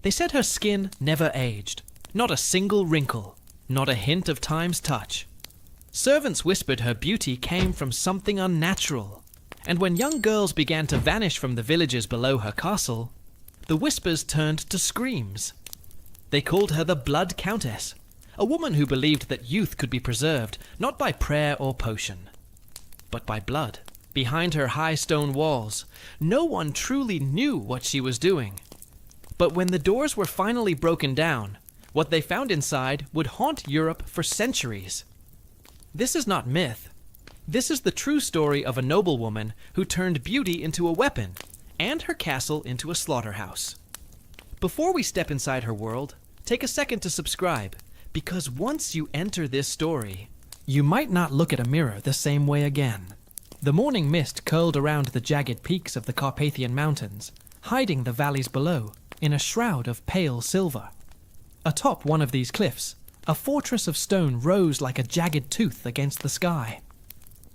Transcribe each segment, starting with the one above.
They said her skin never aged, not a single wrinkle, not a hint of time's touch. Servants whispered her beauty came from something unnatural, and when young girls began to vanish from the villages below her castle, the whispers turned to screams. They called her the Blood Countess, a woman who believed that youth could be preserved not by prayer or potion, but by blood. Behind her high stone walls, no one truly knew what she was doing. But when the doors were finally broken down, what they found inside would haunt Europe for centuries. This is not myth. This is the true story of a noblewoman who turned beauty into a weapon and her castle into a slaughterhouse. Before we step inside her world, take a second to subscribe, because once you enter this story, you might not look at a mirror the same way again. The morning mist curled around the jagged peaks of the Carpathian Mountains, hiding the valleys below in a shroud of pale silver. Atop one of these cliffs, a fortress of stone rose like a jagged tooth against the sky.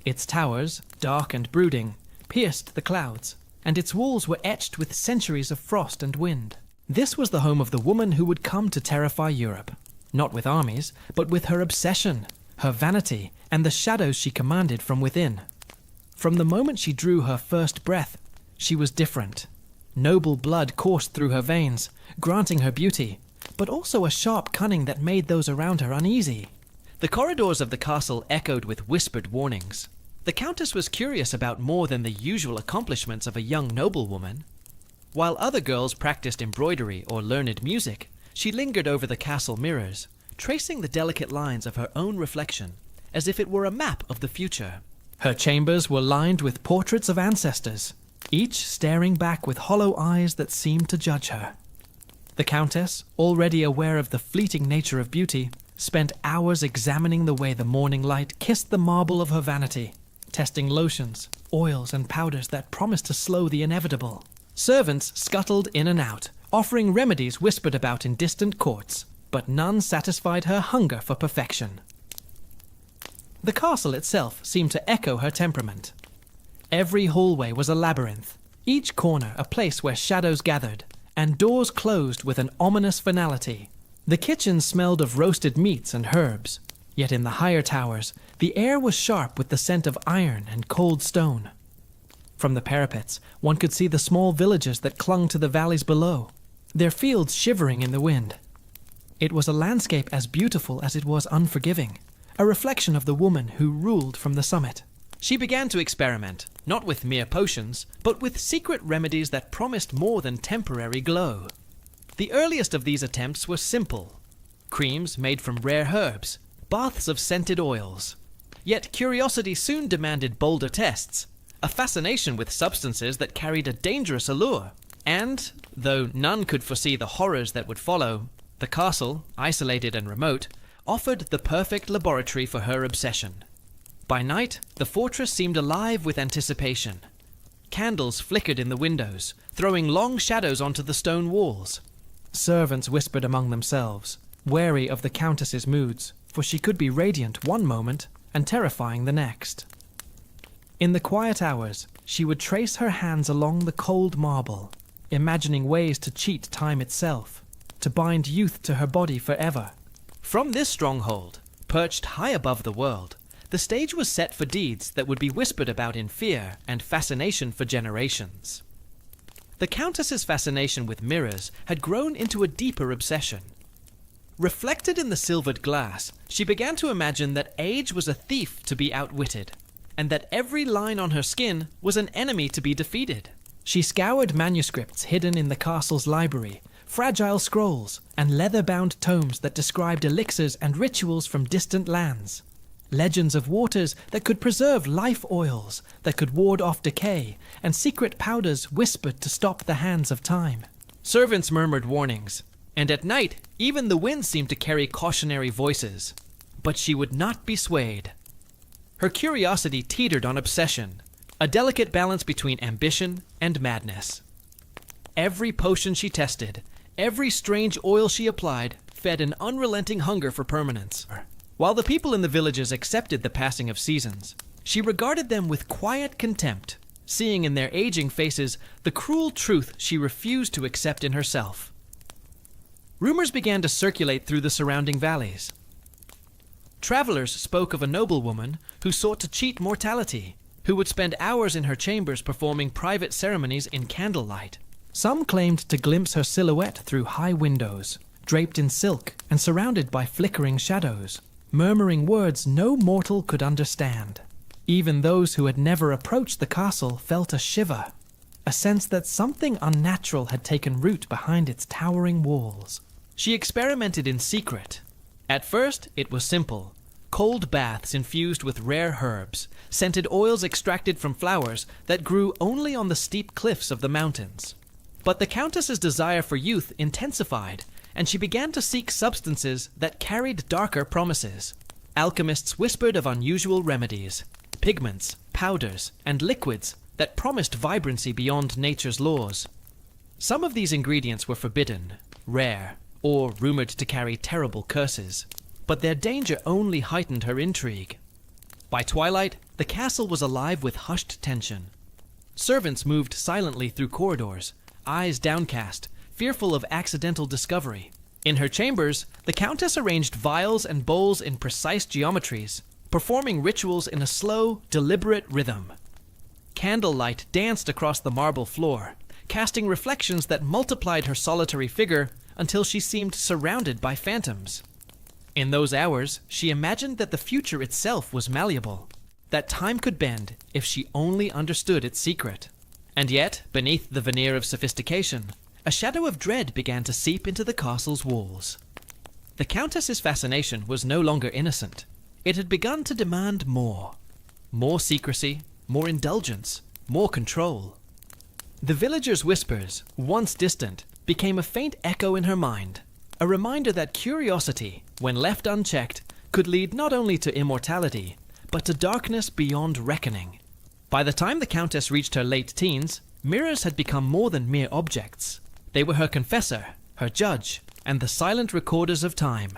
Its towers, dark and brooding, pierced the clouds, and its walls were etched with centuries of frost and wind. This was the home of the woman who would come to terrify Europe, not with armies, but with her obsession, her vanity, and the shadows she commanded from within. From the moment she drew her first breath, she was different. Noble blood coursed through her veins, granting her beauty, but also a sharp cunning that made those around her uneasy. The corridors of the castle echoed with whispered warnings. The Countess was curious about more than the usual accomplishments of a young noblewoman. While other girls practiced embroidery or learned music, she lingered over the castle mirrors, tracing the delicate lines of her own reflection, as if it were a map of the future. Her chambers were lined with portraits of ancestors, each staring back with hollow eyes that seemed to judge her. The Countess, already aware of the fleeting nature of beauty, spent hours examining the way the morning light kissed the marble of her vanity, testing lotions, oils, and powders that promised to slow the inevitable. Servants scuttled in and out, offering remedies whispered about in distant courts, but none satisfied her hunger for perfection. The castle itself seemed to echo her temperament. Every hallway was a labyrinth, each corner a place where shadows gathered, and doors closed with an ominous finality. The kitchen smelled of roasted meats and herbs, yet in the higher towers, the air was sharp with the scent of iron and cold stone. From the parapets, one could see the small villages that clung to the valleys below, their fields shivering in the wind. It was a landscape as beautiful as it was unforgiving, a reflection of the woman who ruled from the summit. She began to experiment, not with mere potions, but with secret remedies that promised more than temporary glow. The earliest of these attempts were simple: creams made from rare herbs, baths of scented oils. Yet curiosity soon demanded bolder tests, a fascination with substances that carried a dangerous allure. And, though none could foresee the horrors that would follow, the castle, isolated and remote, offered the perfect laboratory for her obsession. By night, the fortress seemed alive with anticipation. Candles flickered in the windows, throwing long shadows onto the stone walls. Servants whispered among themselves, wary of the Countess's moods, for she could be radiant one moment and terrifying the next. In the quiet hours, she would trace her hands along the cold marble, imagining ways to cheat time itself, to bind youth to her body forever. From this stronghold, perched high above the world, the stage was set for deeds that would be whispered about in fear and fascination for generations. The Countess's fascination with mirrors had grown into a deeper obsession. Reflected in the silvered glass, she began to imagine that age was a thief to be outwitted, and that every line on her skin was an enemy to be defeated. She scoured manuscripts hidden in the castle's library, fragile scrolls, and leather-bound tomes that described elixirs and rituals from distant lands. Legends of waters that could preserve life oils, that could ward off decay, and secret powders whispered to stop the hands of time. Servants murmured warnings, and at night even the wind seemed to carry cautionary voices. But she would not be swayed. Her curiosity teetered on obsession, a delicate balance between ambition and madness. Every potion she tested, every strange oil she applied, fed an unrelenting hunger for permanence. While the people in the villages accepted the passing of seasons, she regarded them with quiet contempt, seeing in their aging faces the cruel truth she refused to accept in herself. Rumors began to circulate through the surrounding valleys. Travelers spoke of a noblewoman who sought to cheat mortality, who would spend hours in her chambers performing private ceremonies in candlelight. Some claimed to glimpse her silhouette through high windows, draped in silk and surrounded by flickering shadows, murmuring words no mortal could understand. Even those who had never approached the castle felt a shiver, a sense that something unnatural had taken root behind its towering walls. She experimented in secret. At first, it was simple. Cold baths infused with rare herbs, scented oils extracted from flowers that grew only on the steep cliffs of the mountains. But the Countess's desire for youth intensified, and she began to seek substances that carried darker promises. Alchemists whispered of unusual remedies, pigments, powders, and liquids that promised vibrancy beyond nature's laws. Some of these ingredients were forbidden, rare, or rumored to carry terrible curses, but their danger only heightened her intrigue. By twilight, the castle was alive with hushed tension. Servants moved silently through corridors, eyes downcast, fearful of accidental discovery. In her chambers, the Countess arranged vials and bowls in precise geometries, performing rituals in a slow, deliberate rhythm. Candlelight danced across the marble floor, casting reflections that multiplied her solitary figure until she seemed surrounded by phantoms. In those hours, she imagined that the future itself was malleable, that time could bend if she only understood its secret. And yet, beneath the veneer of sophistication, a shadow of dread began to seep into the castle's walls. The Countess's fascination was no longer innocent. It had begun to demand more. More secrecy, more indulgence, more control. The villagers' whispers, once distant, became a faint echo in her mind, a reminder that curiosity, when left unchecked, could lead not only to immortality, but to darkness beyond reckoning. By the time the Countess reached her late teens, mirrors had become more than mere objects. They were her confessor, her judge, and the silent recorders of time.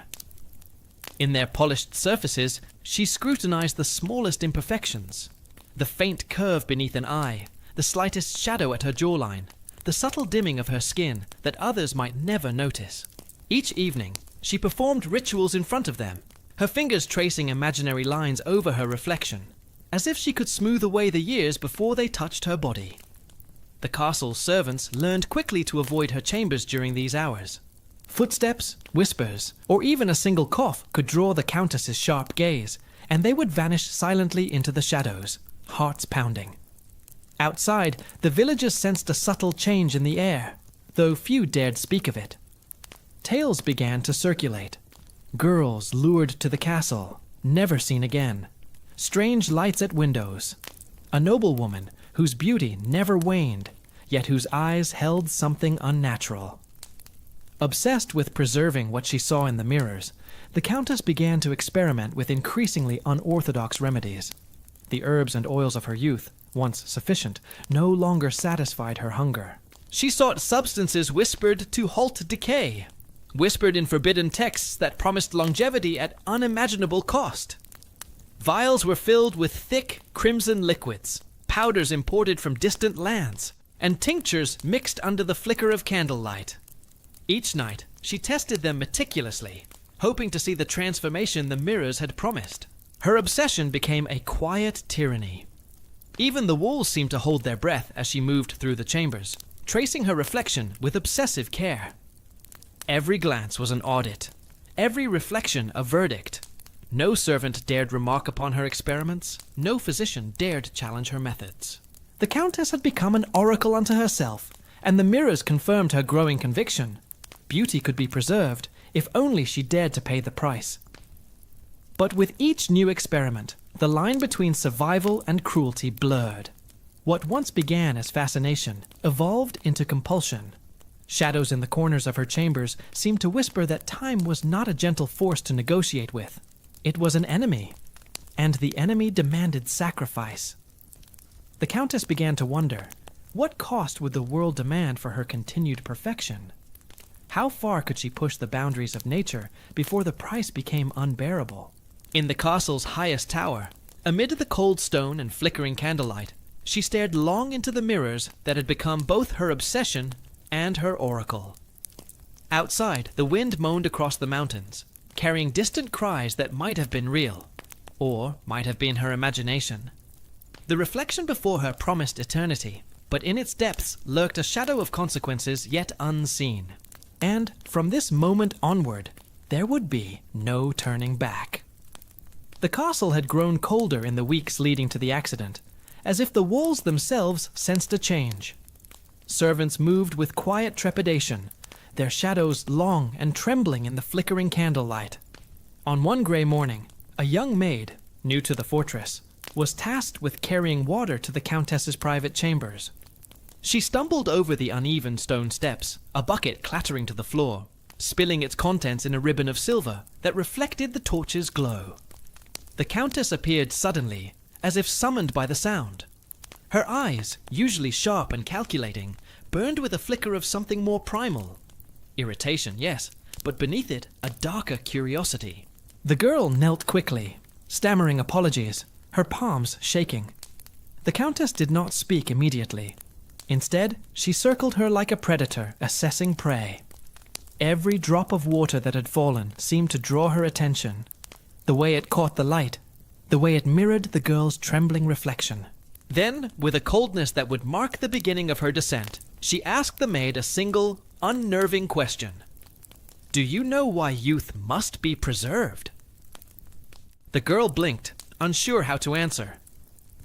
In their polished surfaces, she scrutinized the smallest imperfections. The faint curve beneath an eye, the slightest shadow at her jawline, the subtle dimming of her skin that others might never notice. Each evening, she performed rituals in front of them, her fingers tracing imaginary lines over her reflection, as if she could smooth away the years before they touched her body. The castle's servants learned quickly to avoid her chambers during these hours. Footsteps, whispers, or even a single cough could draw the Countess's sharp gaze, and they would vanish silently into the shadows, hearts pounding. Outside, the villagers sensed a subtle change in the air, though few dared speak of it. Tales began to circulate. Girls lured to the castle, never seen again. Strange lights at windows. A noblewoman whose beauty never waned, yet whose eyes held something unnatural. Obsessed with preserving what she saw in the mirrors, the Countess began to experiment with increasingly unorthodox remedies. The herbs and oils of her youth, once sufficient, no longer satisfied her hunger. She sought substances whispered to halt decay, whispered in forbidden texts that promised longevity at unimaginable cost. Vials were filled with thick, crimson liquids, powders imported from distant lands, and tinctures mixed under the flicker of candlelight. Each night, she tested them meticulously, hoping to see the transformation the mirrors had promised. Her obsession became a quiet tyranny. Even the walls seemed to hold their breath as she moved through the chambers, tracing her reflection with obsessive care. Every glance was an audit, every reflection a verdict. No servant dared remark upon her experiments, no physician dared challenge her methods. The Countess had become an oracle unto herself, and the mirrors confirmed her growing conviction. Beauty could be preserved, if only she dared to pay the price. But with each new experiment, the line between survival and cruelty blurred. What once began as fascination evolved into compulsion. Shadows in the corners of her chambers seemed to whisper that time was not a gentle force to negotiate with. It was an enemy, and the enemy demanded sacrifice. The Countess began to wonder, what cost would the world demand for her continued perfection? How far could she push the boundaries of nature before the price became unbearable? In the castle's highest tower, amid the cold stone and flickering candlelight, she stared long into the mirrors that had become both her obsession and her oracle. Outside, the wind moaned across the mountains, carrying distant cries that might have been real, or might have been her imagination. The reflection before her promised eternity, but in its depths lurked a shadow of consequences yet unseen. And from this moment onward, there would be no turning back. The castle had grown colder in the weeks leading to the accident, as if the walls themselves sensed a change. Servants moved with quiet trepidation, their shadows long and trembling in the flickering candlelight. On one grey morning, a young maid, new to the fortress, was tasked with carrying water to the Countess's private chambers. She stumbled over the uneven stone steps, a bucket clattering to the floor, spilling its contents in a ribbon of silver that reflected the torch's glow. The Countess appeared suddenly, as if summoned by the sound. Her eyes, usually sharp and calculating, burned with a flicker of something more primal. Irritation, yes, but beneath it, a darker curiosity. The girl knelt quickly, stammering apologies, her palms shaking. The Countess did not speak immediately. Instead, she circled her like a predator, assessing prey. Every drop of water that had fallen seemed to draw her attention. The way it caught the light, the way it mirrored the girl's trembling reflection. Then, with a coldness that would mark the beginning of her descent, she asked the maid a single, unnerving question. "Do you know why youth must be preserved?" The girl blinked, unsure how to answer.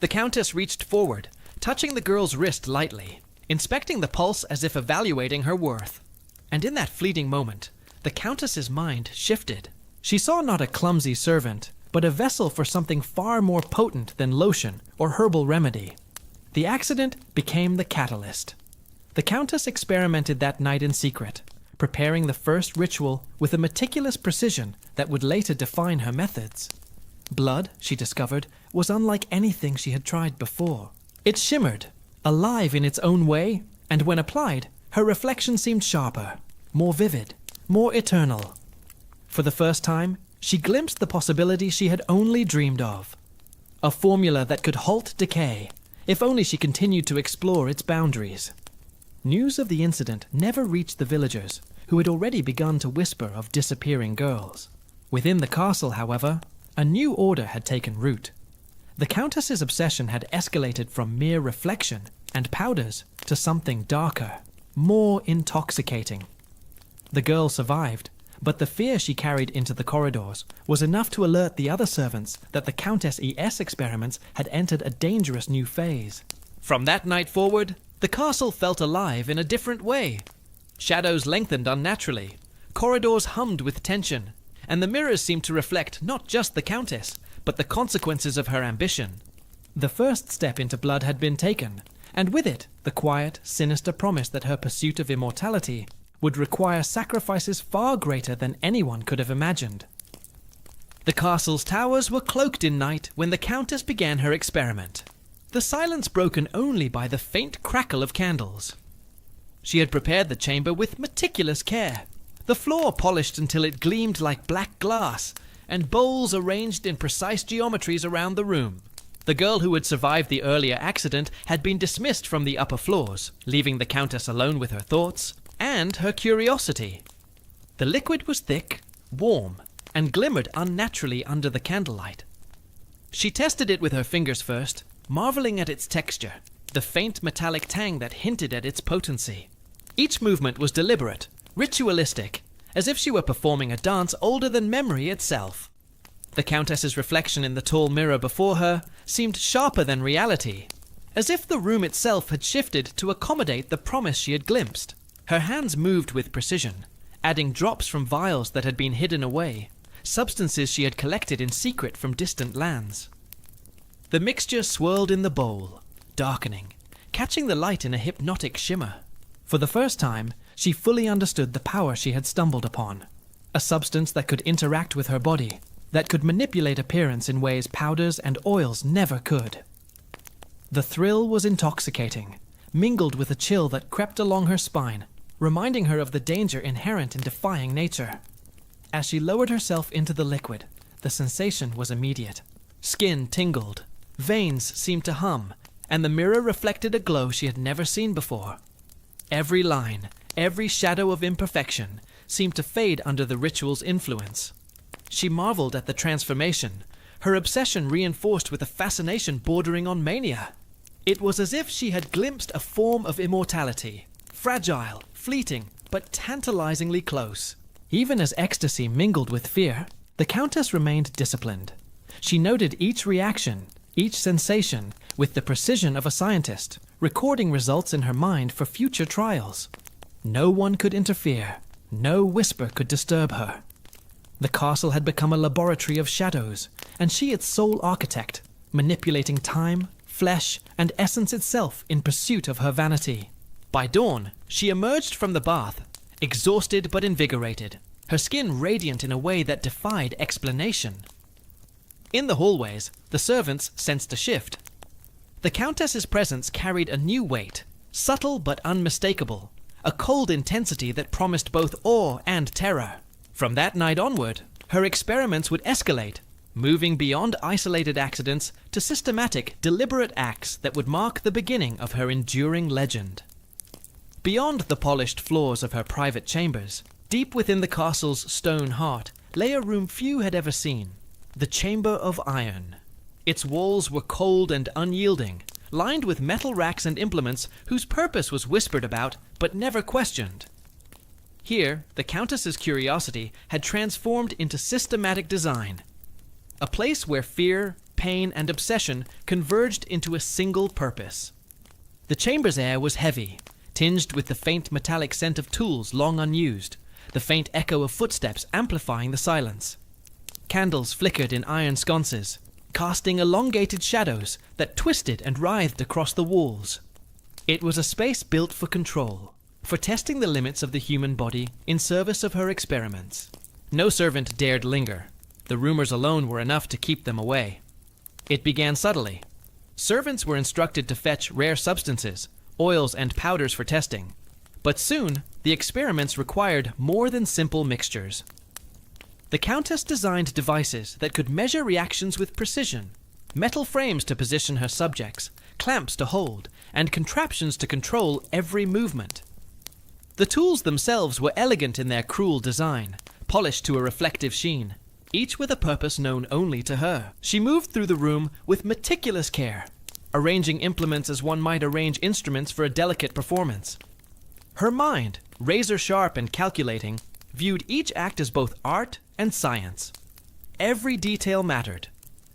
The Countess reached forward, touching the girl's wrist lightly, inspecting the pulse as if evaluating her worth. And in that fleeting moment, the Countess's mind shifted. She saw not a clumsy servant, but a vessel for something far more potent than lotion or herbal remedy. The accident became the catalyst. The Countess experimented that night in secret, preparing the first ritual with a meticulous precision that would later define her methods. Blood, she discovered, was unlike anything she had tried before. It shimmered, alive in its own way, and when applied, her reflection seemed sharper, more vivid, more eternal. For the first time, she glimpsed the possibility she had only dreamed of. A formula that could halt decay, if only she continued to explore its boundaries. News of the incident never reached the villagers, who had already begun to whisper of disappearing girls. Within the castle, however, a new order had taken root. The Countess's obsession had escalated from mere reflection and powders to something darker, more intoxicating. The girl survived, but the fear she carried into the corridors was enough to alert the other servants that the Countess ES experiments had entered a dangerous new phase. From that night forward, the castle felt alive in a different way. Shadows lengthened unnaturally, corridors hummed with tension, and the mirrors seemed to reflect not just the Countess, but the consequences of her ambition. The first step into blood had been taken, and with it, the quiet, sinister promise that her pursuit of immortality would require sacrifices far greater than anyone could have imagined. The castle's towers were cloaked in night when the Countess began her experiment, the silence broken only by the faint crackle of candles. She had prepared the chamber with meticulous care, the floor polished until it gleamed like black glass, and bowls arranged in precise geometries around the room. The girl who had survived the earlier accident had been dismissed from the upper floors, leaving the Countess alone with her thoughts and her curiosity. The liquid was thick, warm, and glimmered unnaturally under the candlelight. She tested it with her fingers first, marveling at its texture, the faint metallic tang that hinted at its potency. Each movement was deliberate, ritualistic, as if she were performing a dance older than memory itself. The Countess's reflection in the tall mirror before her seemed sharper than reality, as if the room itself had shifted to accommodate the promise she had glimpsed. Her hands moved with precision, adding drops from vials that had been hidden away, substances she had collected in secret from distant lands. The mixture swirled in the bowl, darkening, catching the light in a hypnotic shimmer. For the first time, she fully understood the power she had stumbled upon, a substance that could interact with her body, that could manipulate appearance in ways powders and oils never could. The thrill was intoxicating, mingled with a chill that crept along her spine, reminding her of the danger inherent in defying nature. As she lowered herself into the liquid, the sensation was immediate. Skin tingled, veins seemed to hum, and the mirror reflected a glow she had never seen before. Every line, every shadow of imperfection seemed to fade under the ritual's influence. She marveled at the transformation, her obsession reinforced with a fascination bordering on mania. It was as if she had glimpsed a form of immortality, fragile, fleeting, but tantalizingly close. Even as ecstasy mingled with fear, the Countess remained disciplined. She noted each reaction, each sensation, with the precision of a scientist, recording results in her mind for future trials. No one could interfere. No whisper could disturb her. The castle had become a laboratory of shadows, and she its sole architect, manipulating time, flesh, and essence itself in pursuit of her vanity. By dawn, she emerged from the bath, exhausted but invigorated, her skin radiant in a way that defied explanation. In the hallways, the servants sensed a shift. The Countess's presence carried a new weight, subtle but unmistakable, a cold intensity that promised both awe and terror. From that night onward, her experiments would escalate, moving beyond isolated accidents to systematic, deliberate acts that would mark the beginning of her enduring legend. Beyond the polished floors of her private chambers, deep within the castle's stone heart, lay a room few had ever seen, the Chamber of Iron. Its walls were cold and unyielding, lined with metal racks and implements whose purpose was whispered about but never questioned. Here, the Countess's curiosity had transformed into systematic design, a place where fear, pain, and obsession converged into a single purpose. The chamber's air was heavy, tinged with the faint metallic scent of tools long unused, the faint echo of footsteps amplifying the silence. Candles flickered in iron sconces, casting elongated shadows that twisted and writhed across the walls. It was a space built for control, for testing the limits of the human body in service of her experiments. No servant dared linger. The rumors alone were enough to keep them away. It began subtly. Servants were instructed to fetch rare substances, oils and powders for testing. But soon, the experiments required more than simple mixtures. The Countess designed devices that could measure reactions with precision, metal frames to position her subjects, clamps to hold, and contraptions to control every movement. The tools themselves were elegant in their cruel design, polished to a reflective sheen, each with a purpose known only to her. She moved through the room with meticulous care, arranging implements as one might arrange instruments for a delicate performance. Her mind, razor-sharp and calculating, viewed each act as both art and science. Every detail mattered.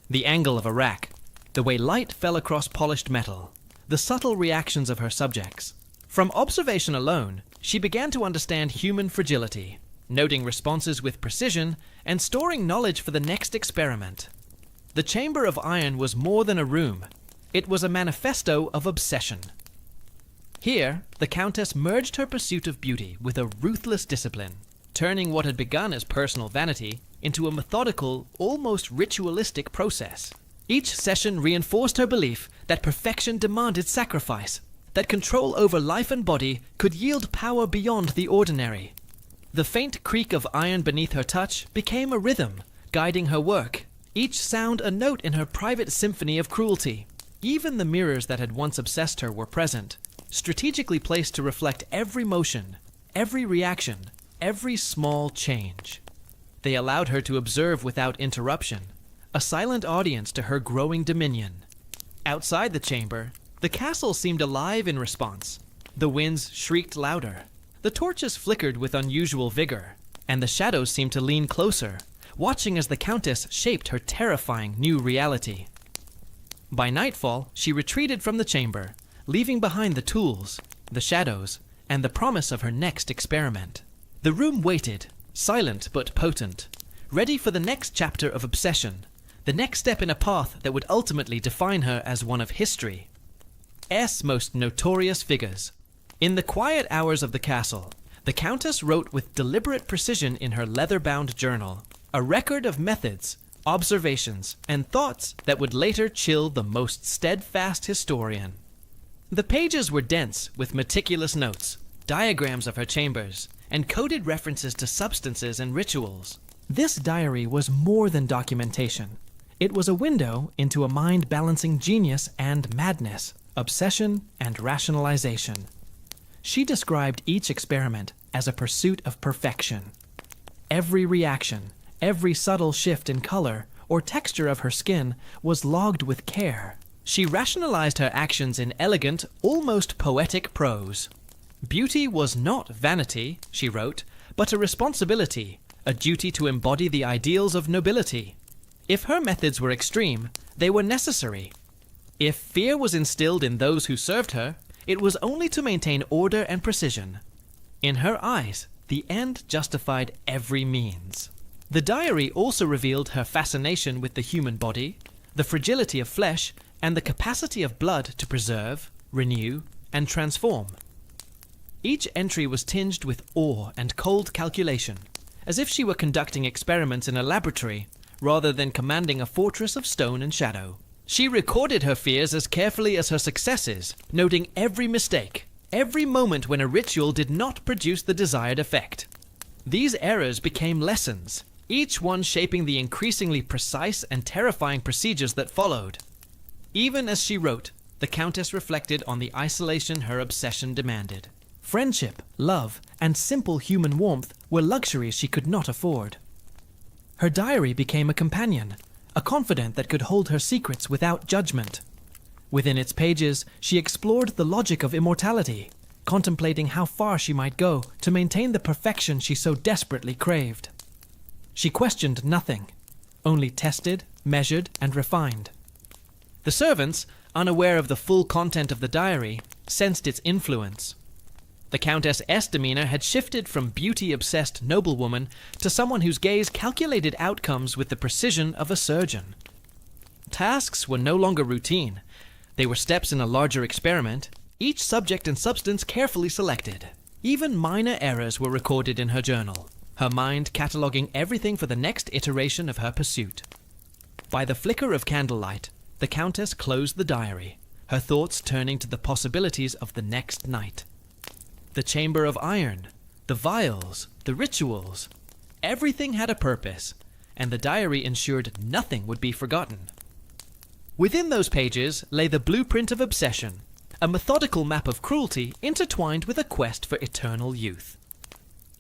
The angle of a rack, the way light fell across polished metal, the subtle reactions of her subjects. From observation alone, she began to understand human fragility, noting responses with precision and storing knowledge for the next experiment. The Chamber of Iron was more than a room. It was a manifesto of obsession. Here, the Countess merged her pursuit of beauty with a ruthless discipline, turning what had begun as personal vanity into a methodical, almost ritualistic process. Each session reinforced her belief that perfection demanded sacrifice, that control over life and body could yield power beyond the ordinary. The faint creak of iron beneath her touch became a rhythm, guiding her work, each sound a note in her private symphony of cruelty. Even the mirrors that had once obsessed her were present, strategically placed to reflect every motion, every reaction, every small change. They allowed her to observe without interruption, a silent audience to her growing dominion. Outside the chamber, the castle seemed alive in response. The winds shrieked louder, the torches flickered with unusual vigor, and the shadows seemed to lean closer, watching as the Countess shaped her terrifying new reality. By nightfall, she retreated from the chamber, leaving behind the tools, the shadows, and the promise of her next experiment. The room waited, silent but potent, ready for the next chapter of obsession, the next step in a path that would ultimately define her as one of history's most notorious figures. In the quiet hours of the castle, the Countess wrote with deliberate precision in her leather-bound journal, a record of methods, observations, and thoughts that would later chill the most steadfast historian. The pages were dense with meticulous notes, diagrams of her chambers, and coded references to substances and rituals. This diary was more than documentation. It was a window into a mind balancing genius and madness, obsession and rationalization. She described each experiment as a pursuit of perfection. Every reaction, every subtle shift in color or texture of her skin was logged with care. She rationalized her actions in elegant, almost poetic prose. Beauty was not vanity, she wrote, but a responsibility, a duty to embody the ideals of nobility. If her methods were extreme, they were necessary. If fear was instilled in those who served her, it was only to maintain order and precision. In her eyes, the end justified every means. The diary also revealed her fascination with the human body, the fragility of flesh, and the capacity of blood to preserve, renew, and transform. Each entry was tinged with awe and cold calculation, as if she were conducting experiments in a laboratory rather than commanding a fortress of stone and shadow. She recorded her fears as carefully as her successes, noting every mistake, every moment when a ritual did not produce the desired effect. These errors became lessons, each one shaping the increasingly precise and terrifying procedures that followed. Even as she wrote, the Countess reflected on the isolation her obsession demanded. Friendship, love, and simple human warmth were luxuries she could not afford. Her diary became a companion, a confidant that could hold her secrets without judgment. Within its pages, she explored the logic of immortality, contemplating how far she might go to maintain the perfection she so desperately craved. She questioned nothing, only tested, measured, and refined. The servants, unaware of the full content of the diary, sensed its influence. The Countess S. demeanor had shifted from beauty-obsessed noblewoman to someone whose gaze calculated outcomes with the precision of a surgeon. Tasks were no longer routine. They were steps in a larger experiment, each subject and substance carefully selected. Even minor errors were recorded in her journal, her mind cataloging everything for the next iteration of her pursuit. By the flicker of candlelight, the Countess closed the diary, her thoughts turning to the possibilities of the next night. The chamber of iron, the vials, the rituals, everything had a purpose, and the diary ensured nothing would be forgotten. Within those pages lay the blueprint of obsession, a methodical map of cruelty intertwined with a quest for eternal youth.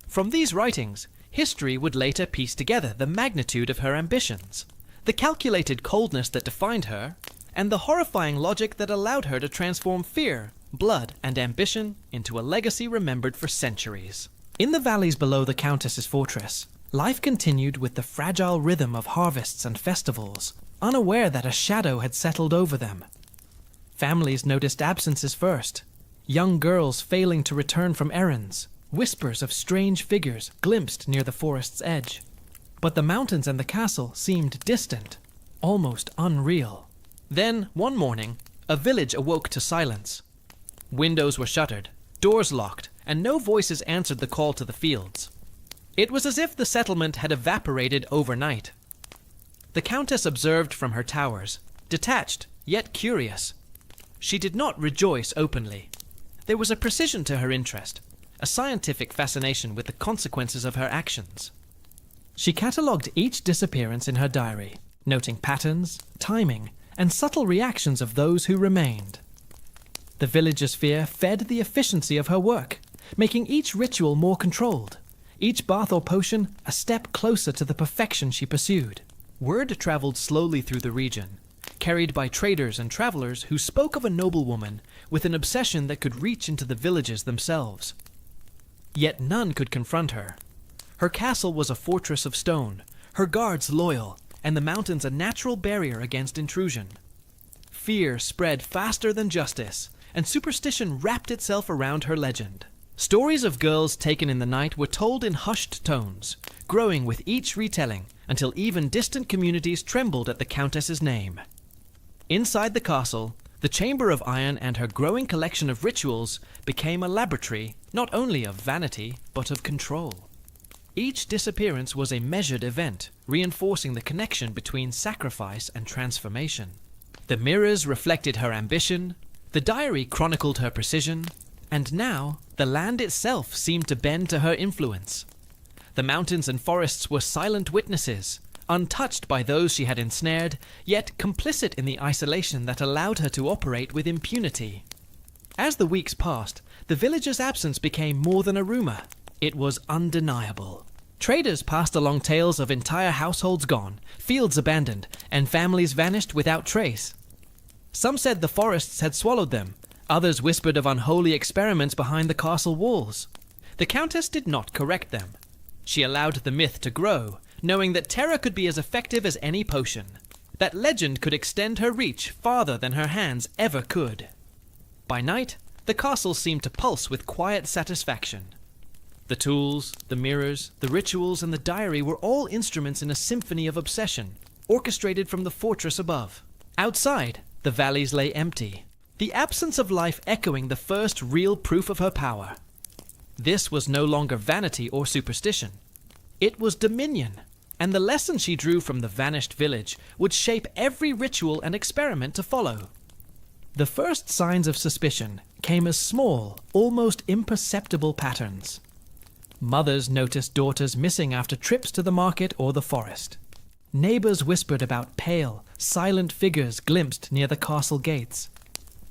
From these writings, history would later piece together the magnitude of her ambitions, the calculated coldness that defined her, and the horrifying logic that allowed her to transform fear, blood, and ambition into a legacy remembered for centuries. In the valleys below the Countess's fortress, life continued with the fragile rhythm of harvests and festivals, unaware that a shadow had settled over them. Families noticed absences first, young girls failing to return from errands, whispers of strange figures glimpsed near the forest's edge. But the mountains and the castle seemed distant, almost unreal. Then, one morning, a village awoke to silence. Windows were shuttered, doors locked, and no voices answered the call to the fields. It was as if the settlement had evaporated overnight. The Countess observed from her towers, detached, yet curious. She did not rejoice openly. There was a precision to her interest, a scientific fascination with the consequences of her actions. She catalogued each disappearance in her diary, noting patterns, timing, and subtle reactions of those who remained. The villagers' fear fed the efficiency of her work, making each ritual more controlled, each bath or potion a step closer to the perfection she pursued. Word traveled slowly through the region, carried by traders and travelers who spoke of a noblewoman with an obsession that could reach into the villages themselves. Yet none could confront her. Her castle was a fortress of stone, her guards loyal, and the mountains a natural barrier against intrusion. Fear spread faster than justice, and superstition wrapped itself around her legend. Stories of girls taken in the night were told in hushed tones, growing with each retelling until even distant communities trembled at the Countess's name. Inside the castle, the Chamber of Iron and her growing collection of rituals became a laboratory not only of vanity but of control. Each disappearance was a measured event, reinforcing the connection between sacrifice and transformation. The mirrors reflected her ambition, the diary chronicled her precision, and now the land itself seemed to bend to her influence. The mountains and forests were silent witnesses, untouched by those she had ensnared, yet complicit in the isolation that allowed her to operate with impunity. As the weeks passed, the villager's absence became more than a rumor. It was undeniable. Traders passed along tales of entire households gone, fields abandoned, and families vanished without trace. Some said the forests had swallowed them. Others whispered of unholy experiments behind the castle walls. The Countess did not correct them. She allowed the myth to grow, knowing that terror could be as effective as any potion. That legend could extend her reach farther than her hands ever could. By night, the castle seemed to pulse with quiet satisfaction. The tools, the mirrors, the rituals, and the diary were all instruments in a symphony of obsession, orchestrated from the fortress above. Outside, the valleys lay empty, the absence of life echoing the first real proof of her power. This was no longer vanity or superstition. It was dominion, and the lesson she drew from the vanished village would shape every ritual and experiment to follow. The first signs of suspicion came as small, almost imperceptible patterns. Mothers noticed daughters missing after trips to the market or the forest. Neighbors whispered about pale, silent figures glimpsed near the castle gates.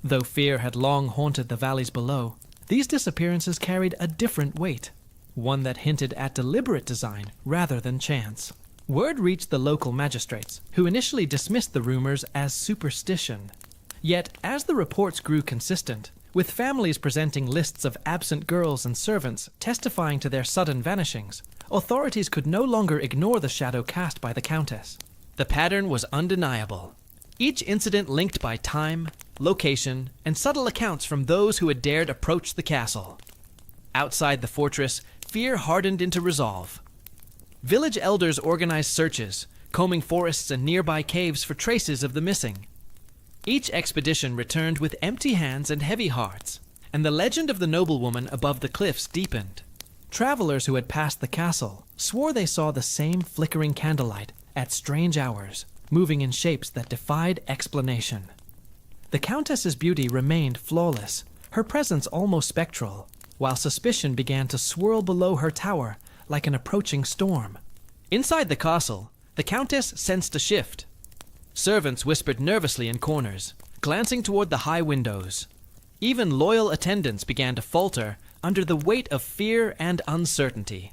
Though fear had long haunted the valleys below, these disappearances carried a different weight, one that hinted at deliberate design rather than chance. Word reached the local magistrates, who initially dismissed the rumors as superstition. Yet, as the reports grew consistent, with families presenting lists of absent girls and servants testifying to their sudden vanishings, authorities could no longer ignore the shadow cast by the Countess. The pattern was undeniable. Each incident linked by time, location, and subtle accounts from those who had dared approach the castle. Outside the fortress, fear hardened into resolve. Village elders organized searches, combing forests and nearby caves for traces of the missing. Each expedition returned with empty hands and heavy hearts, and the legend of the noblewoman above the cliffs deepened. Travelers who had passed the castle swore they saw the same flickering candlelight at strange hours, moving in shapes that defied explanation. The Countess's beauty remained flawless, her presence almost spectral, while suspicion began to swirl below her tower like an approaching storm. Inside the castle, the Countess sensed a shift. Servants whispered nervously in corners, glancing toward the high windows. Even loyal attendants began to falter under the weight of fear and uncertainty.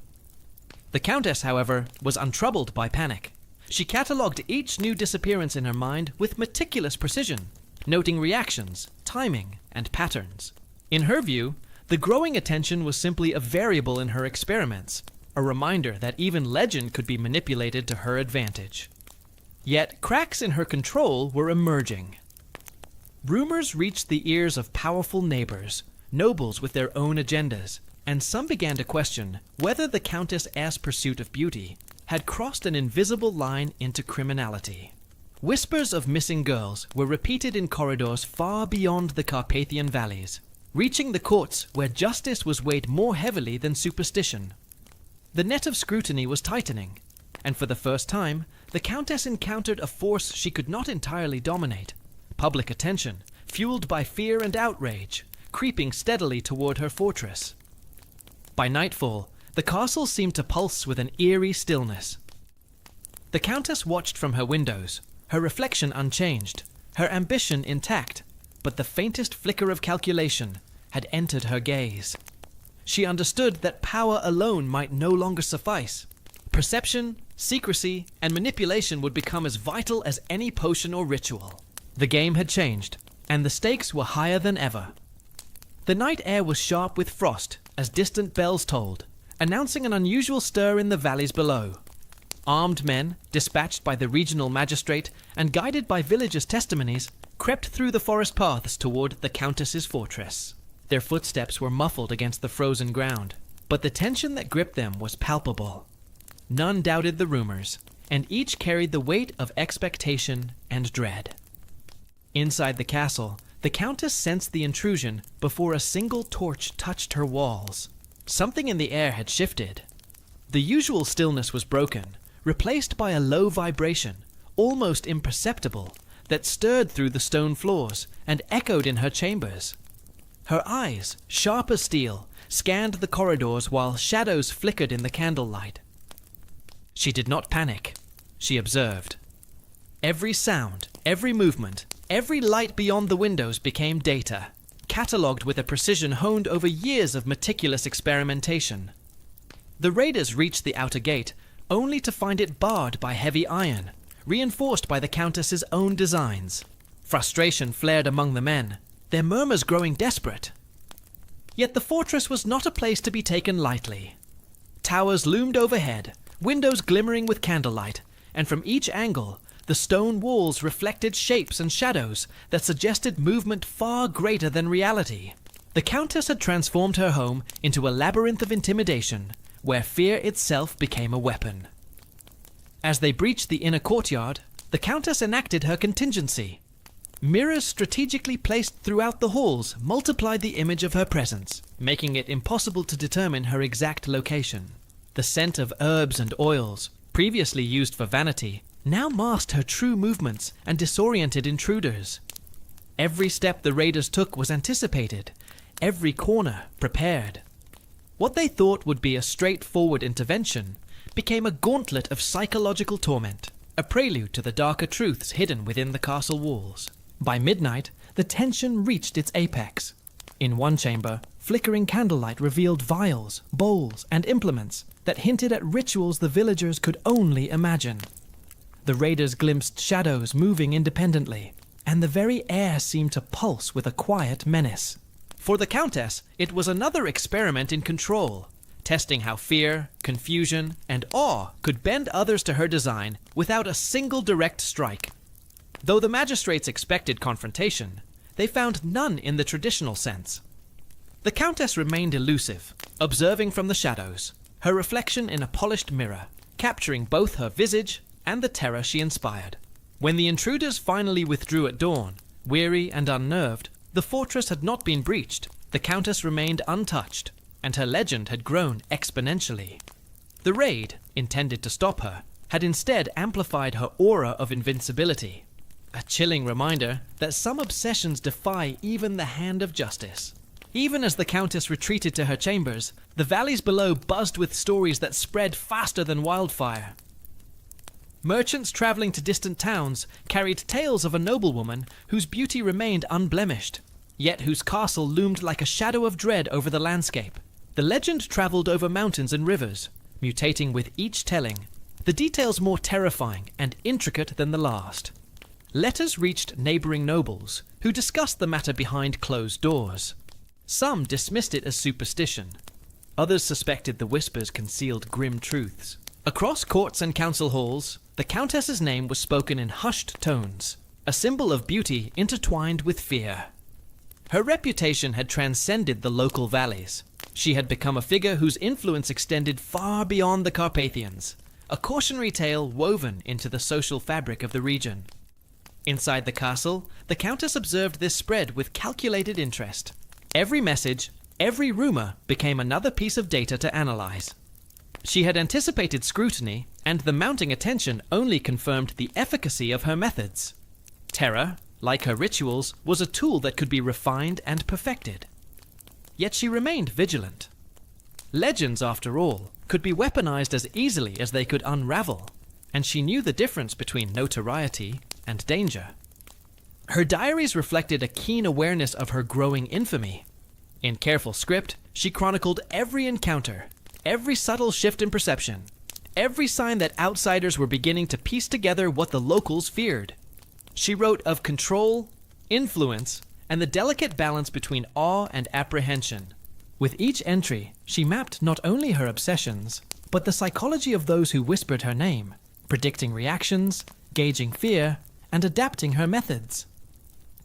The Countess, however, was untroubled by panic. She catalogued each new disappearance in her mind with meticulous precision, noting reactions, timing, and patterns. In her view, the growing attention was simply a variable in her experiments, a reminder that even legend could be manipulated to her advantage. Yet cracks in her control were emerging. Rumors reached the ears of powerful neighbors, nobles with their own agendas, and some began to question whether the Countess's pursuit of beauty had crossed an invisible line into criminality. Whispers of missing girls were repeated in corridors far beyond the Carpathian valleys, reaching the courts where justice was weighed more heavily than superstition. The net of scrutiny was tightening, and for the first time, the Countess encountered a force she could not entirely dominate: public attention, fueled by fear and outrage, creeping steadily toward her fortress. By nightfall, the castle seemed to pulse with an eerie stillness. The Countess watched from her windows, her reflection unchanged, her ambition intact, but the faintest flicker of calculation had entered her gaze. She understood that power alone might no longer suffice. Perception, secrecy, and manipulation would become as vital as any potion or ritual. The game had changed, and the stakes were higher than ever. The night air was sharp with frost as distant bells tolled, announcing an unusual stir in the valleys below. Armed men, dispatched by the regional magistrate and guided by villagers' testimonies, crept through the forest paths toward the Countess's fortress. Their footsteps were muffled against the frozen ground, but the tension that gripped them was palpable. None doubted the rumors, and each carried the weight of expectation and dread. Inside the castle, the Countess sensed the intrusion before a single torch touched her walls. Something in the air had shifted. The usual stillness was broken, replaced by a low vibration, almost imperceptible, that stirred through the stone floors and echoed in her chambers. Her eyes, sharp as steel, scanned the corridors while shadows flickered in the candlelight. She did not panic. She observed. Every sound, every movement, every light beyond the windows became data, catalogued with a precision honed over years of meticulous experimentation. The raiders reached the outer gate, only to find it barred by heavy iron, reinforced by the Countess's own designs. Frustration flared among the men, their murmurs growing desperate. Yet the fortress was not a place to be taken lightly. Towers loomed overhead, windows glimmering with candlelight, and from each angle, the stone walls reflected shapes and shadows that suggested movement far greater than reality. The Countess had transformed her home into a labyrinth of intimidation, where fear itself became a weapon. As they breached the inner courtyard, the Countess enacted her contingency. Mirrors strategically placed throughout the halls multiplied the image of her presence, making it impossible to determine her exact location. The scent of herbs and oils, previously used for vanity, now masked her true movements and disoriented intruders. Every step the raiders took was anticipated, every corner prepared. What they thought would be a straightforward intervention became a gauntlet of psychological torment, a prelude to the darker truths hidden within the castle walls. By midnight, the tension reached its apex. In one chamber, flickering candlelight revealed vials, bowls, and implements that hinted at rituals the villagers could only imagine. The raiders glimpsed shadows moving independently, and the very air seemed to pulse with a quiet menace. For the Countess, it was another experiment in control, testing how fear, confusion, and awe could bend others to her design without a single direct strike. Though the magistrates expected confrontation, they found none in the traditional sense. The Countess remained elusive, observing from the shadows, her reflection in a polished mirror, capturing both her visage and the terror she inspired. When the intruders finally withdrew at dawn, weary and unnerved, the fortress had not been breached, the Countess remained untouched, and her legend had grown exponentially. The raid, intended to stop her, had instead amplified her aura of invincibility, a chilling reminder that some obsessions defy even the hand of justice. Even as the Countess retreated to her chambers, the valleys below buzzed with stories that spread faster than wildfire. Merchants traveling to distant towns carried tales of a noblewoman whose beauty remained unblemished, yet whose castle loomed like a shadow of dread over the landscape. The legend traveled over mountains and rivers, mutating with each telling, the details more terrifying and intricate than the last. Letters reached neighboring nobles, who discussed the matter behind closed doors. Some dismissed it as superstition. Others suspected the whispers concealed grim truths. Across courts and council halls, the Countess's name was spoken in hushed tones, a symbol of beauty intertwined with fear. Her reputation had transcended the local valleys. She had become a figure whose influence extended far beyond the Carpathians, a cautionary tale woven into the social fabric of the region. Inside the castle, the Countess observed this spread with calculated interest. Every message, every rumor became another piece of data to analyze. She had anticipated scrutiny, and the mounting attention only confirmed the efficacy of her methods. Terror, like her rituals, was a tool that could be refined and perfected. Yet she remained vigilant. Legends, after all, could be weaponized as easily as they could unravel, and she knew the difference between notoriety and danger. Her diaries reflected a keen awareness of her growing infamy. In careful script, she chronicled every encounter, every subtle shift in perception, every sign that outsiders were beginning to piece together what the locals feared. She wrote of control, influence, and the delicate balance between awe and apprehension. With each entry, she mapped not only her obsessions, but the psychology of those who whispered her name, predicting reactions, gauging fear, and adapting her methods.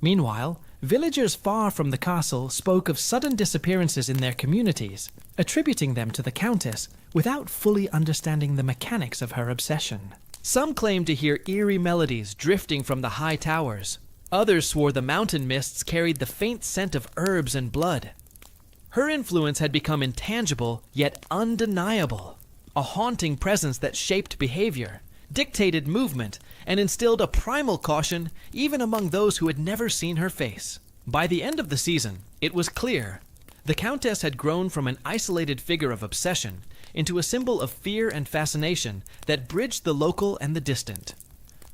Meanwhile, villagers far from the castle spoke of sudden disappearances in their communities, attributing them to the Countess without fully understanding the mechanics of her obsession. Some claimed to hear eerie melodies drifting from the high towers. Others swore the mountain mists carried the faint scent of herbs and blood. Her influence had become intangible yet undeniable, a haunting presence that shaped behavior, dictated movement, and instilled a primal caution even among those who had never seen her face. By the end of the season, it was clear. The Countess had grown from an isolated figure of obsession into a symbol of fear and fascination that bridged the local and the distant.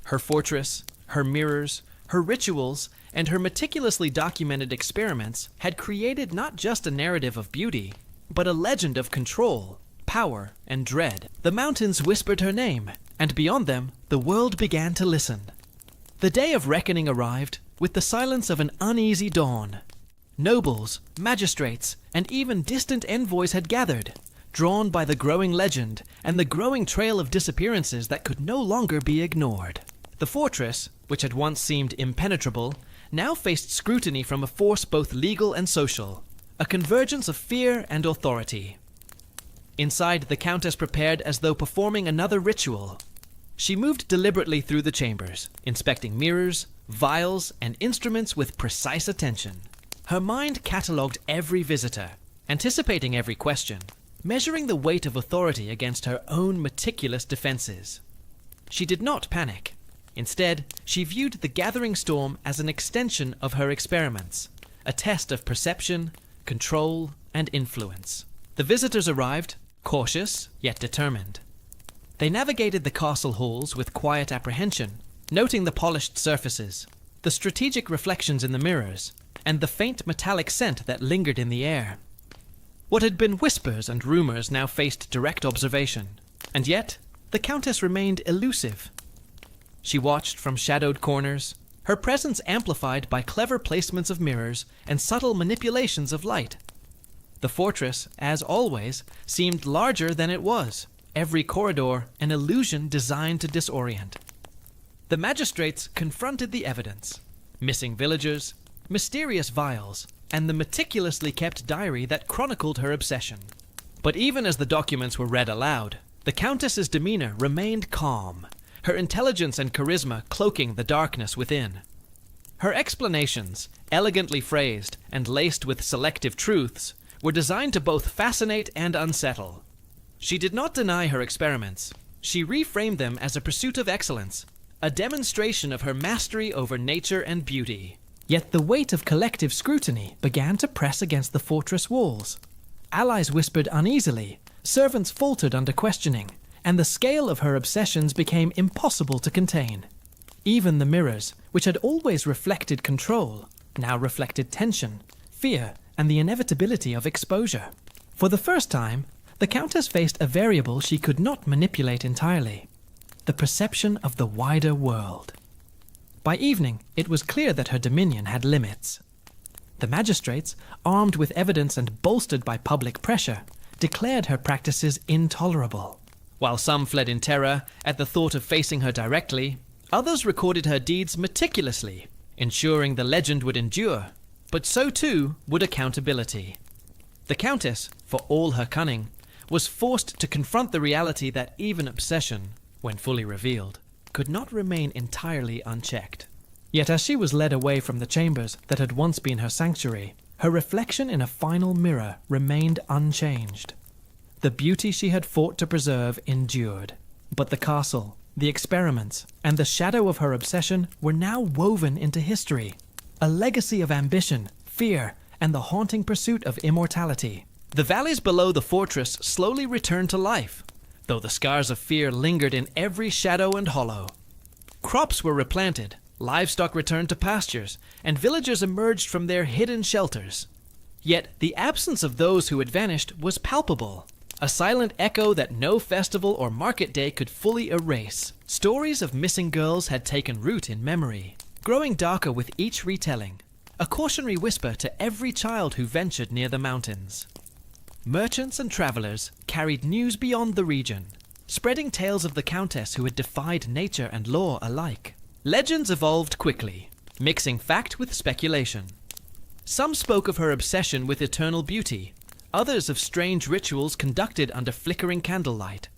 Her fortress, her mirrors, Her rituals and her meticulously documented experiments had created not just a narrative of beauty, but a legend of control, power, and dread. The mountains whispered her name, and beyond them, the world began to listen. The day of reckoning arrived with the silence of an uneasy dawn. Nobles, magistrates, and even distant envoys had gathered, drawn by the growing legend and the growing trail of disappearances that could no longer be ignored. The fortress, which had once seemed impenetrable, now faced scrutiny from a force both legal and social, a convergence of fear and authority. Inside, the Countess prepared as though performing another ritual. She moved deliberately through the chambers, inspecting mirrors, vials, and instruments with precise attention. Her mind catalogued every visitor, anticipating every question, measuring the weight of authority against her own meticulous defenses. She did not panic. Instead, she viewed the gathering storm as an extension of her experiments, a test of perception, control, and influence. The visitors arrived, cautious yet determined. They navigated the castle halls with quiet apprehension, noting the polished surfaces, the strategic reflections in the mirrors, and the faint metallic scent that lingered in the air. What had been whispers and rumors now faced direct observation, and yet the Countess remained elusive. She watched from shadowed corners, her presence amplified by clever placements of mirrors and subtle manipulations of light. The fortress, as always, seemed larger than it was, every corridor an illusion designed to disorient. The magistrates confronted the evidence: missing villagers, mysterious vials, and the meticulously kept diary that chronicled her obsession. But even as the documents were read aloud, the Countess's demeanor remained calm, her intelligence and charisma cloaking the darkness within. Her explanations, elegantly phrased and laced with selective truths, were designed to both fascinate and unsettle. She did not deny her experiments. She reframed them as a pursuit of excellence, a demonstration of her mastery over nature and beauty. Yet the weight of collective scrutiny began to press against the fortress walls. Allies whispered uneasily, servants faltered under questioning, and the scale of her obsessions became impossible to contain. Even the mirrors, which had always reflected control, now reflected tension, fear, and the inevitability of exposure. For the first time, the Countess faced a variable she could not manipulate entirely: the perception of the wider world. By evening, it was clear that her dominion had limits. The magistrates, armed with evidence and bolstered by public pressure, declared her practices intolerable. While some fled in terror at the thought of facing her directly, others recorded her deeds meticulously, ensuring the legend would endure, but so too would accountability. The Countess, for all her cunning, was forced to confront the reality that even obsession, when fully revealed, could not remain entirely unchecked. Yet as she was led away from the chambers that had once been her sanctuary, her reflection in a final mirror remained unchanged. The beauty she had fought to preserve endured, but the castle, the experiments, and the shadow of her obsession were now woven into history, a legacy of ambition, fear, and the haunting pursuit of immortality. The valleys below the fortress slowly returned to life, though the scars of fear lingered in every shadow and hollow. Crops were replanted, livestock returned to pastures, and villagers emerged from their hidden shelters. Yet the absence of those who had vanished was palpable, a silent echo that no festival or market day could fully erase. Stories of missing girls had taken root in memory, growing darker with each retelling, a cautionary whisper to every child who ventured near the mountains. Merchants and travelers carried news beyond the region, spreading tales of the Countess who had defied nature and law alike. Legends evolved quickly, mixing fact with speculation. Some spoke of her obsession with eternal beauty, others of strange rituals conducted under flickering candlelight.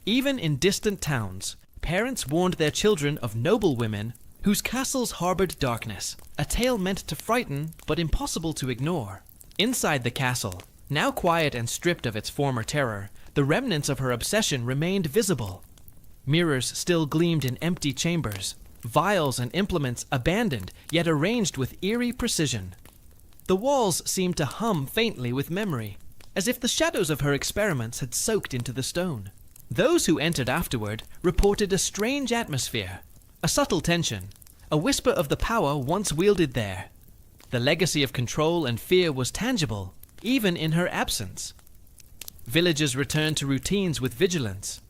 Even in distant towns, parents warned their children of noble women whose castles harbored darkness, a tale meant to frighten but impossible to ignore. Inside the castle, now quiet and stripped of its former terror, the remnants of her obsession remained visible. Mirrors still gleamed in empty chambers, vials and implements abandoned yet arranged with eerie precision. The walls seemed to hum faintly with memory, as if the shadows of her experiments had soaked into the stone. Those who entered afterward reported a strange atmosphere, a subtle tension, a whisper of the power once wielded there. The legacy of control and fear was tangible, even in her absence. Villagers returned to routines with vigilance.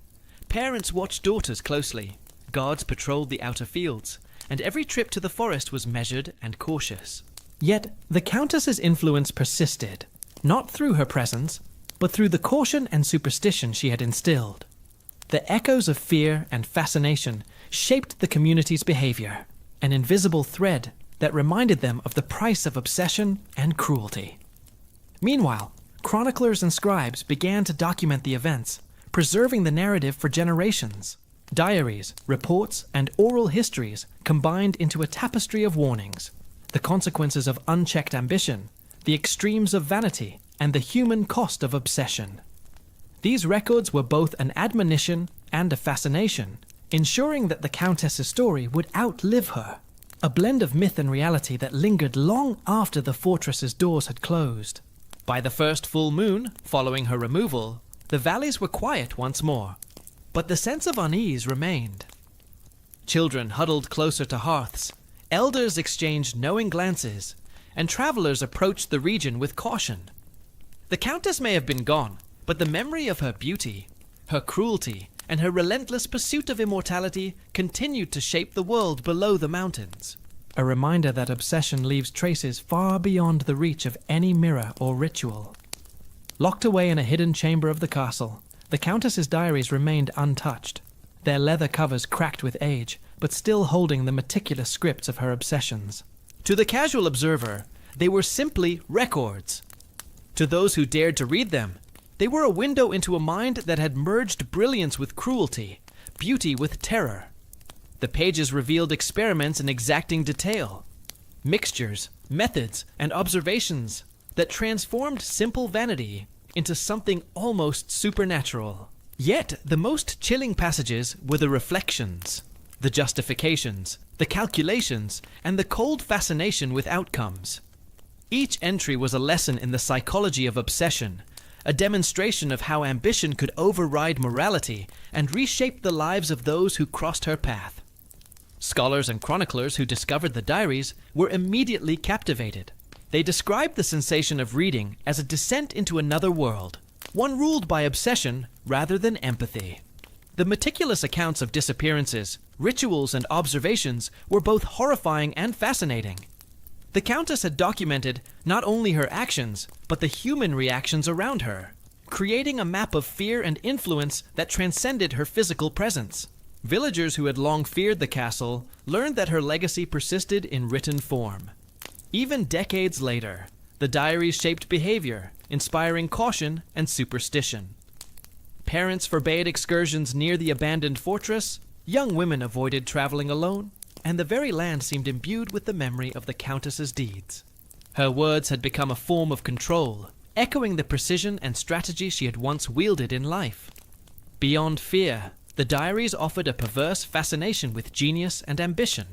Parents watched daughters closely, guards patrolled the outer fields, and every trip to the forest was measured and cautious. Yet the Countess's influence persisted, not through her presence, but through the caution and superstition she had instilled. The echoes of fear and fascination shaped the community's behavior, an invisible thread that reminded them of the price of obsession and cruelty. Meanwhile, chroniclers and scribes began to document the events, preserving the narrative for generations. Diaries, reports, and oral histories combined into a tapestry of warnings, the consequences of unchecked ambition, the extremes of vanity, and the human cost of obsession. These records were both an admonition and a fascination, ensuring that the Countess's story would outlive her, a blend of myth and reality that lingered long after the fortress's doors had closed. By the first full moon, following her removal, the valleys were quiet once more, but the sense of unease remained. Children huddled closer to hearths, elders exchanged knowing glances, and travelers approached the region with caution. The Countess may have been gone, but the memory of her beauty, her cruelty, and her relentless pursuit of immortality continued to shape the world below the mountains. A reminder that obsession leaves traces far beyond the reach of any mirror or ritual. Locked away in a hidden chamber of the castle, the Countess's diaries remained untouched, their leather covers cracked with age, but still holding the meticulous scripts of her obsessions. To the casual observer, they were simply records. To those who dared to read them, they were a window into a mind that had merged brilliance with cruelty, beauty with terror. The pages revealed experiments in exacting detail, mixtures, methods, and observations that transformed simple vanity into something almost supernatural. Yet the most chilling passages were the reflections, the justifications, the calculations, and the cold fascination with outcomes. Each entry was a lesson in the psychology of obsession, a demonstration of how ambition could override morality and reshape the lives of those who crossed her path. Scholars and chroniclers who discovered the diaries were immediately captivated. They described the sensation of reading as a descent into another world, one ruled by obsession rather than empathy. The meticulous accounts of disappearances, rituals, and observations were both horrifying and fascinating. The Countess had documented not only her actions, but the human reactions around her, creating a map of fear and influence that transcended her physical presence. Villagers who had long feared the castle learned that her legacy persisted in written form. Even decades later, the diaries shaped behavior, inspiring caution and superstition. Parents forbade excursions near the abandoned fortress, young women avoided traveling alone, and the very land seemed imbued with the memory of the Countess's deeds. Her words had become a form of control, echoing the precision and strategy she had once wielded in life. Beyond fear, the diaries offered a perverse fascination with genius and ambition.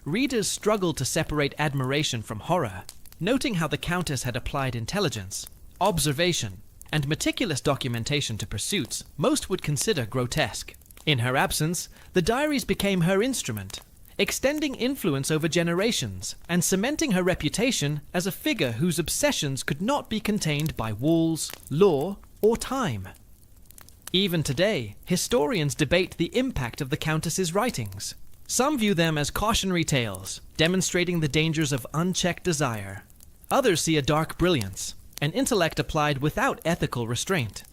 Readers struggled to separate admiration from horror, noting how the Countess had applied intelligence, observation, and meticulous documentation to pursuits most would consider grotesque. In her absence, the diaries became her instrument, extending influence over generations and cementing her reputation as a figure whose obsessions could not be contained by walls, law, or time. Even today, historians debate the impact of the Countess's writings. Some view them as cautionary tales, demonstrating the dangers of unchecked desire. Others see a dark brilliance, an intellect applied without ethical restraint.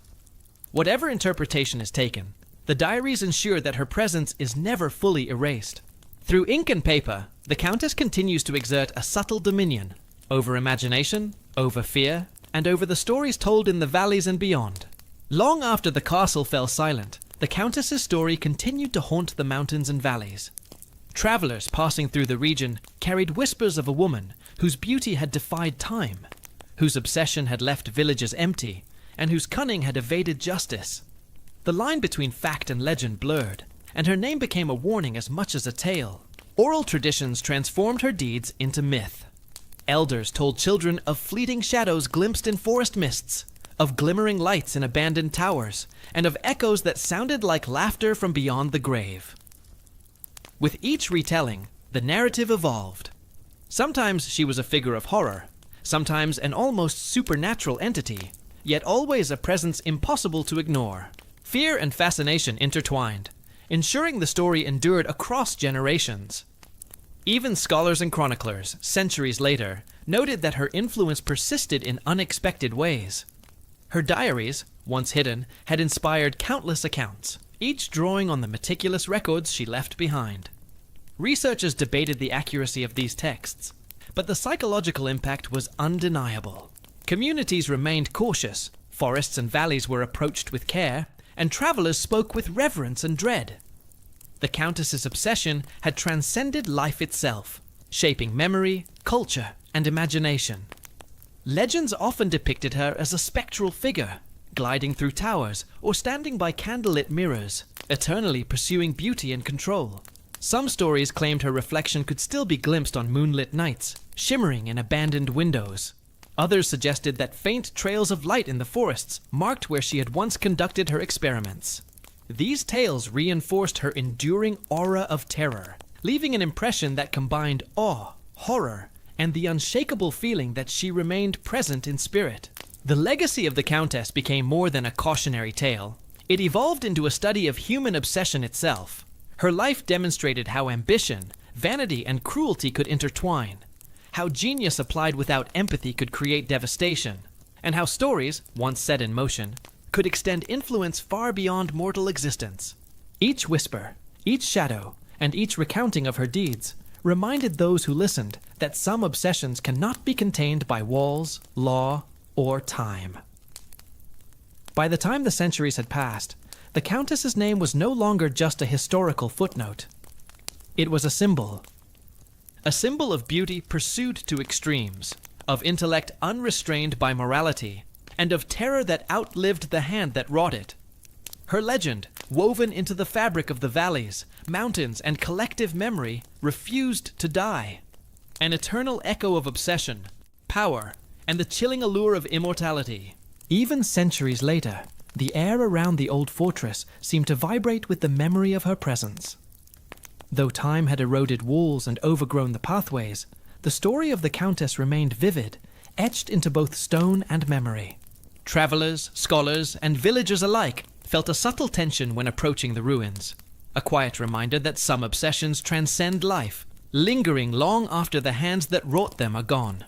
Whatever interpretation is taken, the diaries ensure that her presence is never fully erased. Through ink and paper, the Countess continues to exert a subtle dominion over imagination, over fear, and over the stories told in the valleys and beyond. Long after the castle fell silent, the Countess's story continued to haunt the mountains and valleys. Travelers passing through the region carried whispers of a woman whose beauty had defied time, whose obsession had left villages empty, and whose cunning had evaded justice. The line between fact and legend blurred, and her name became a warning as much as a tale. Oral traditions transformed her deeds into myth. Elders told children of fleeting shadows glimpsed in forest mists, of glimmering lights in abandoned towers, and of echoes that sounded like laughter from beyond the grave. With each retelling, the narrative evolved. Sometimes she was a figure of horror, sometimes an almost supernatural entity, yet always a presence impossible to ignore. Fear and fascination intertwined, ensuring the story endured across generations. Even scholars and chroniclers, centuries later, noted that her influence persisted in unexpected ways. Her diaries, once hidden, had inspired countless accounts, each drawing on the meticulous records she left behind. Researchers debated the accuracy of these texts, but the psychological impact was undeniable. Communities remained cautious, forests and valleys were approached with care, and travelers spoke with reverence and dread. The Countess's obsession had transcended life itself, shaping memory, culture, and imagination. Legends often depicted her as a spectral figure, gliding through towers or standing by candlelit mirrors, eternally pursuing beauty and control. Some stories claimed her reflection could still be glimpsed on moonlit nights, shimmering in abandoned windows. Others suggested that faint trails of light in the forests marked where she had once conducted her experiments. These tales reinforced her enduring aura of terror, leaving an impression that combined awe, horror, and the unshakable feeling that she remained present in spirit. The legacy of the Countess became more than a cautionary tale. It evolved into a study of human obsession itself. Her life demonstrated how ambition, vanity, and cruelty could intertwine, how genius applied without empathy could create devastation, and how stories, once set in motion, could extend influence far beyond mortal existence. Each whisper, each shadow, and each recounting of her deeds reminded those who listened that some obsessions cannot be contained by walls, law, or time. By the time the centuries had passed, the Countess's name was no longer just a historical footnote. It was a symbol of beauty pursued to extremes, of intellect unrestrained by morality, and of terror that outlived the hand that wrought it. Her legend, woven into the fabric of the valleys, mountains, and collective memory, refused to die. An eternal echo of obsession, power, and the chilling allure of immortality. Even centuries later, the air around the old fortress seemed to vibrate with the memory of her presence. Though time had eroded walls and overgrown the pathways, the story of the Countess remained vivid, etched into both stone and memory. Travelers, scholars, and villagers alike felt a subtle tension when approaching the ruins, a quiet reminder that some obsessions transcend life, lingering long after the hands that wrought them are gone.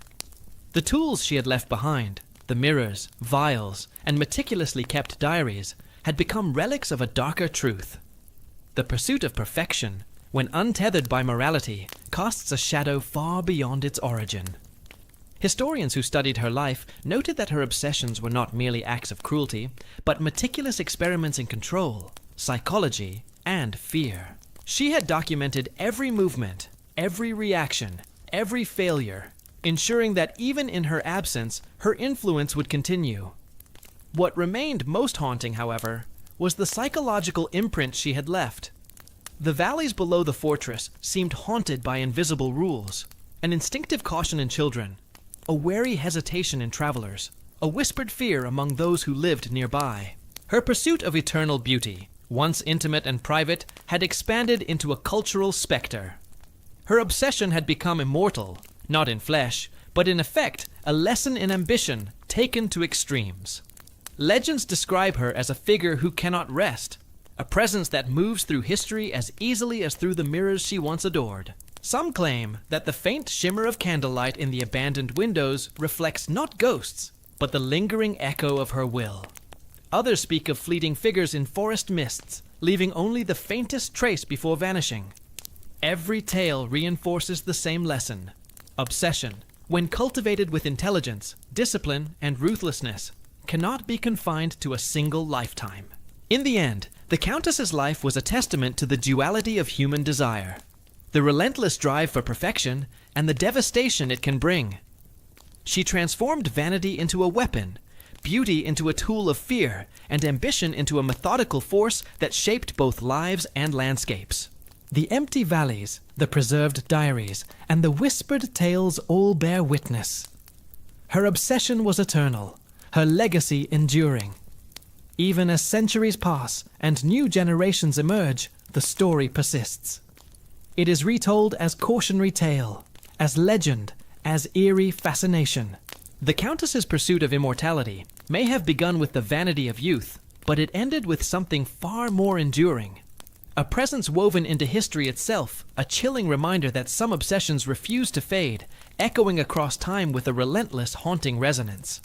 The tools she had left behind, the mirrors, vials, and meticulously kept diaries, had become relics of a darker truth. The pursuit of perfection, when untethered by morality, casts a shadow far beyond its origin. Historians who studied her life noted that her obsessions were not merely acts of cruelty, but meticulous experiments in control, psychology, and fear. She had documented every movement, every reaction, every failure, ensuring that even in her absence, her influence would continue. What remained most haunting, however, was the psychological imprint she had left. The valleys below the fortress seemed haunted by invisible rules, an instinctive caution in children, a wary hesitation in travelers, a whispered fear among those who lived nearby. Her pursuit of eternal beauty, once intimate and private, had expanded into a cultural specter. Her obsession had become immortal, not in flesh, but in effect a lesson in ambition taken to extremes. Legends describe her as a figure who cannot rest, a presence that moves through history as easily as through the mirrors she once adored. Some claim that the faint shimmer of candlelight in the abandoned windows reflects not ghosts, but the lingering echo of her will. Others speak of fleeting figures in forest mists, leaving only the faintest trace before vanishing. Every tale reinforces the same lesson. Obsession, when cultivated with intelligence, discipline, and ruthlessness, cannot be confined to a single lifetime. In the end, the Countess's life was a testament to the duality of human desire, the relentless drive for perfection, and the devastation it can bring. She transformed vanity into a weapon, beauty into a tool of fear, and ambition into a methodical force that shaped both lives and landscapes. The empty valleys, the preserved diaries, and the whispered tales all bear witness. Her obsession was eternal, her legacy enduring. Even as centuries pass and new generations emerge, the story persists. It is retold as cautionary tale, as legend, as eerie fascination. The Countess's pursuit of immortality may have begun with the vanity of youth, but it ended with something far more enduring. A presence woven into history itself, a chilling reminder that some obsessions refuse to fade, echoing across time with a relentless, haunting resonance.